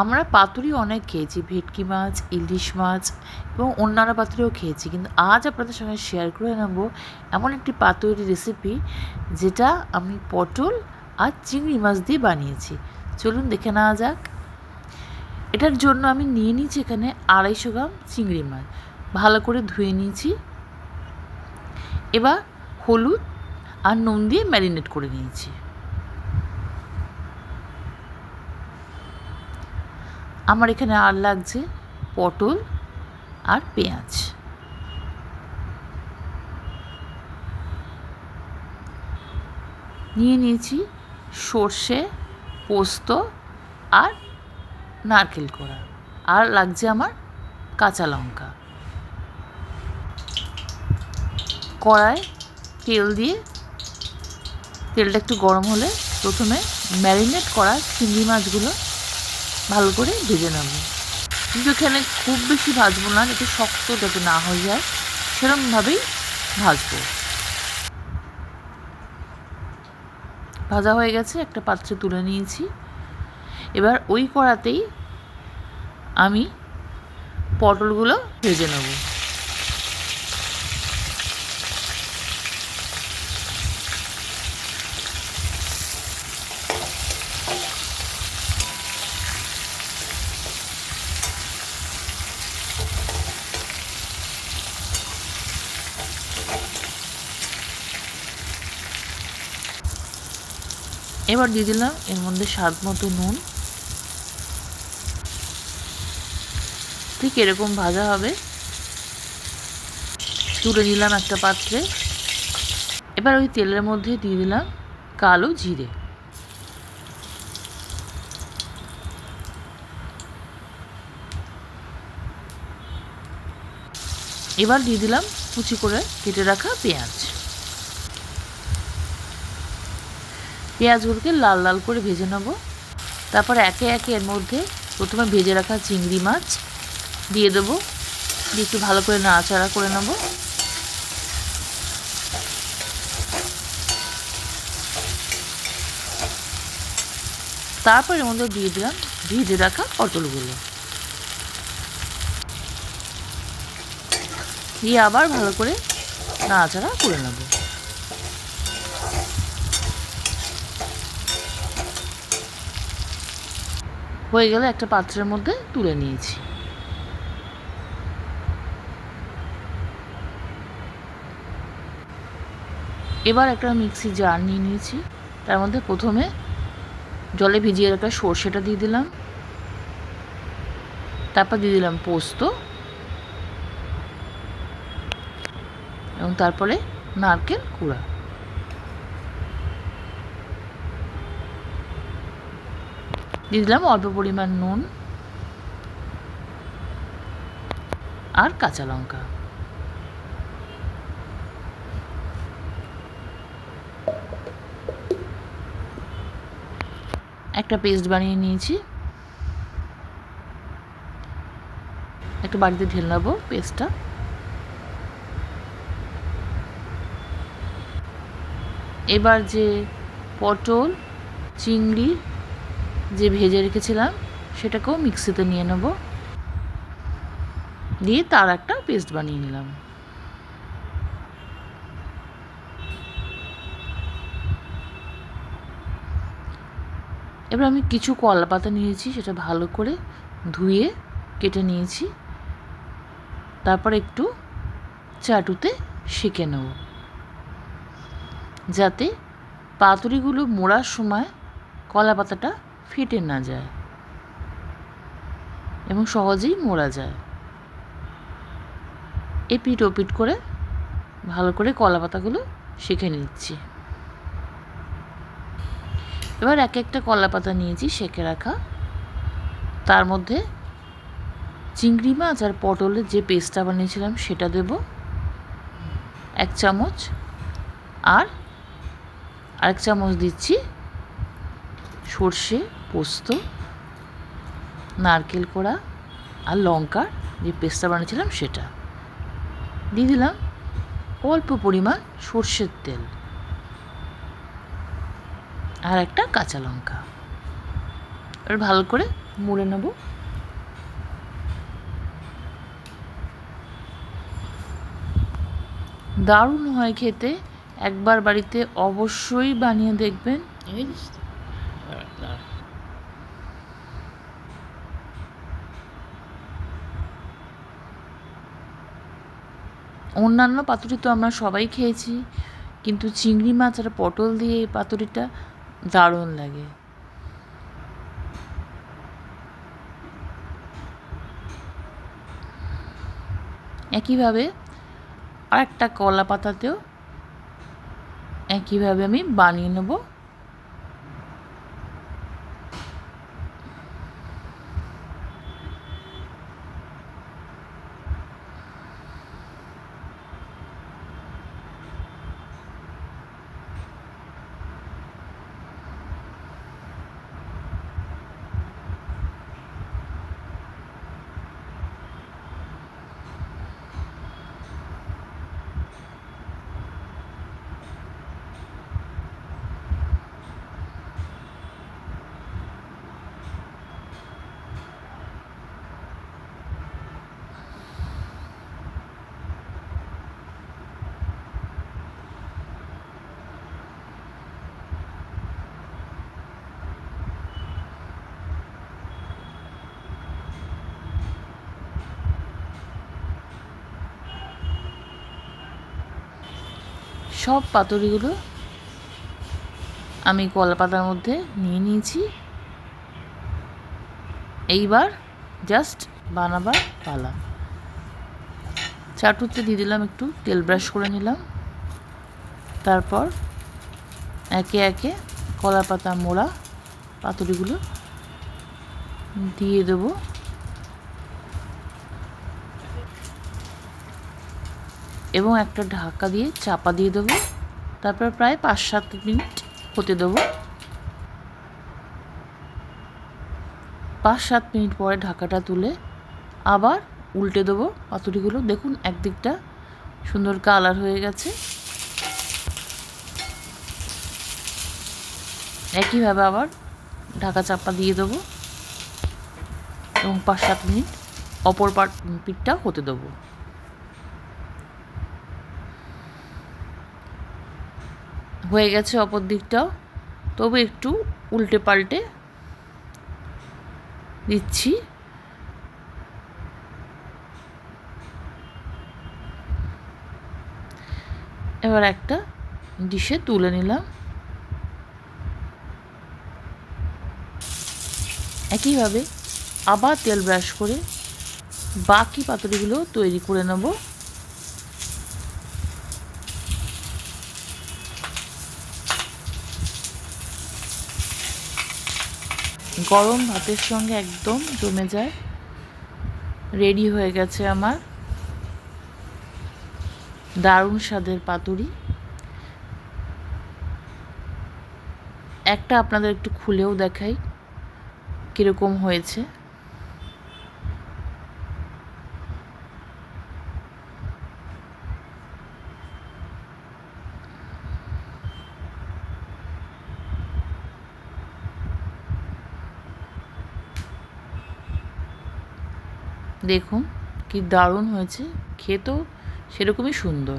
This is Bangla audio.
আমরা পাতুরি অনেক খেয়েছি, ভেটকি মাছ, ইলিশ মাছ এবং অন্যান্য পাতুরিও খেয়েছি, কিন্তু আজ আপনাদের সঙ্গে শেয়ার করে নেব এমন একটি পাতুরি রেসিপি যেটা আমি পটল আর চিংড়ি মাছ দিয়ে বানিয়েছি। চলুন দেখে নেওয়া যাক। এটার জন্য আমি নিয়ে নিয়েছি এখানে 250 গ্রাম চিংড়ি মাছ, ভালো করে ধুয়ে নিয়েছি। এবার হলুদ আর নুন দিয়ে ম্যারিনেট করে নিয়েছি। আমার এখানে আর লাগছে পটল আর পেঁয়াজ। নিয়ে নিয়েছি সর্ষে, পোস্ত আর নারকেল কোড়া, আর লাগছে আমার কাঁচা লঙ্কা। কড়ায় তেল দিয়ে তেলটা একটু গরম হলে প্রথমে ম্যারিনেট করা চিংড়ি মাছগুলো ভালো করে ভেজে নেব। কিন্তু এখানে খুব বেশি ভাজবো না, যাতে শক্ত যাতে না হয়ে যায়, সেরকমভাবেই ভাজবো। ভাজা হয়ে গেছে, একটা পাত্রে তুলে নিয়েছি। এবার ওই কড়াতেই আমি পটলগুলো ভেজে নেব। এবার দিয়ে দিলাম এর মধ্যে স্বাদ মতো নুন। ঠিক এরকম ভাজা হবে। তুলে নিলাম একটা পাত্রে। এবার ওই তেলের মধ্যে দিয়ে দিলাম কালো জিরে। এবার দিয়ে দিলাম কুচি করে কেটে রাখা পেঁয়াজ। পেঁয়াজগুলোকে লাল লাল করে ভেজে নেব। তারপর একে একে এর মধ্যে প্রথমে ভেজে রাখা চিংড়ি মাছ দিয়ে দেবো, দিয়ে একটু ভালো করে নাড়াচাড়া করে নেব। তারপর এর মধ্যে দিয়ে দিলাম ভেজে রাখা পটলগুলো, দিয়ে আবার ভালো করে নাড়াচাড়া করে নেব। হয়ে গেলে একটা পাত্রের মধ্যে তুলে নিয়েছি। এবার একটা মিক্সি জার নিয়ে নিয়েছি। তার মধ্যে প্রথমে জলে ভিজিয়ে রাখা সর্ষেটা দিয়ে দিলাম, তারপর দিয়ে দিলাম পোস্ত এবং তারপরে নারকেল কুড়া। দিয়ে দিলাম অল্প পরিমাণ নুন আর কাঁচা লঙ্কা। একটা পেস্ট বানিয়ে নিয়েছি, একটু বাড়িতে ঢেলে নেব পেস্টটা। এবার যে পটল চিংড়ি যে ভেজে রেখেছিলাম সেটাকেও মিক্সিতে নিয়ে নেব, দিয়ে তার একটা পেস্ট বানিয়ে নিলাম। এবার আমি কিছু কলা পাতা নিয়েছি, সেটা ভালো করে ধুয়ে কেটে নিয়েছি। তারপর একটু চাটুতে সেঁকে নেব, যাতে পাতুরিগুলো মোড়ার সময় কলা পাতাটা ফেটে না যায় এবং সহজেই মোড়া যায়। এপিট ওপিট করে ভালো করে কলা পাতাগুলো সেঁকে নিচ্ছি। এবার এক একটা কলা পাতা নিয়েছি সেঁকে রাখা, তার মধ্যে চিংড়ি মাছ আর পটলের যে পেস্টটা বানিয়েছিলাম সেটা দেব 1 চামচ, আর আরেক চামচ দিচ্ছি সর্ষে পোস্ত নারকেল কোড়া আর লঙ্কার যে পেস্টটা বানিয়েছিলাম সেটা দিয়ে দিলাম। অল্প পরিমাণ সর্ষের তেল আর একটা কাঁচা লঙ্কা। এবার ভালো করে মুড়ে নেব। দারুণ হয় খেতে, একবার বাড়িতে অবশ্যই বানিয়ে দেখবেন। অন্যান্য পাতুরি তো আমরা সবাই খেয়েছি, কিন্তু চিংড়ি মাছ আর পটল দিয়ে এই পাতুরিটা দারুণ লাগে। একইভাবে আরেকটা কলা পাতাতেও একইভাবে আমি বানিয়ে নেব। সব পাতুরিগুলো আমি কলা পাতার মধ্যে নিয়ে নিয়েছি। এইবার জাস্ট বানাবার পালা। চাটুতে দিয়ে দিলাম, একটু তেল ব্রাশ করে নিলাম। তারপর একে একে কলা পাতা মোড়া পাতুরিগুলো দিয়ে দেবো। এবং একটা ঢাকা দিয়ে চাপা দিয়ে দেবো। তারপর প্রায় 5-7 মিনিট হতে দেবো। 5-7 মিনিট পরে ঢাকাটা তুলে আবার উল্টে দেবো পাতুরিগুলো। দেখুন একদিকটা সুন্দর কালার হয়ে গেছে। একইভাবে আবার ঢাকা চাপা দিয়ে দেবো এবং 5-7 মিনিট অপর পিঠটা হতে দেবো। হয়ে গেছে অপর দিকটাও, তবে একটু উল্টে পাল্টে দিচ্ছি। এবার একটা ডিশে তুলে নিলাম। একইভাবে আবার তেল ব্রাশ করে বাকি পাতুরিগুলো তৈরি করে নেব। গরম ভাতের সঙ্গে একদম জমে যায়। রেডি হয়ে গেছে আমার দারুণ স্বাদের পাতুরি। একটা আপনাদের একটু খুলেও দেখাই কীরকম হয়েছে। দেখুন কি দারুণ হয়েছে, খেতেও সেরকমই সুন্দর।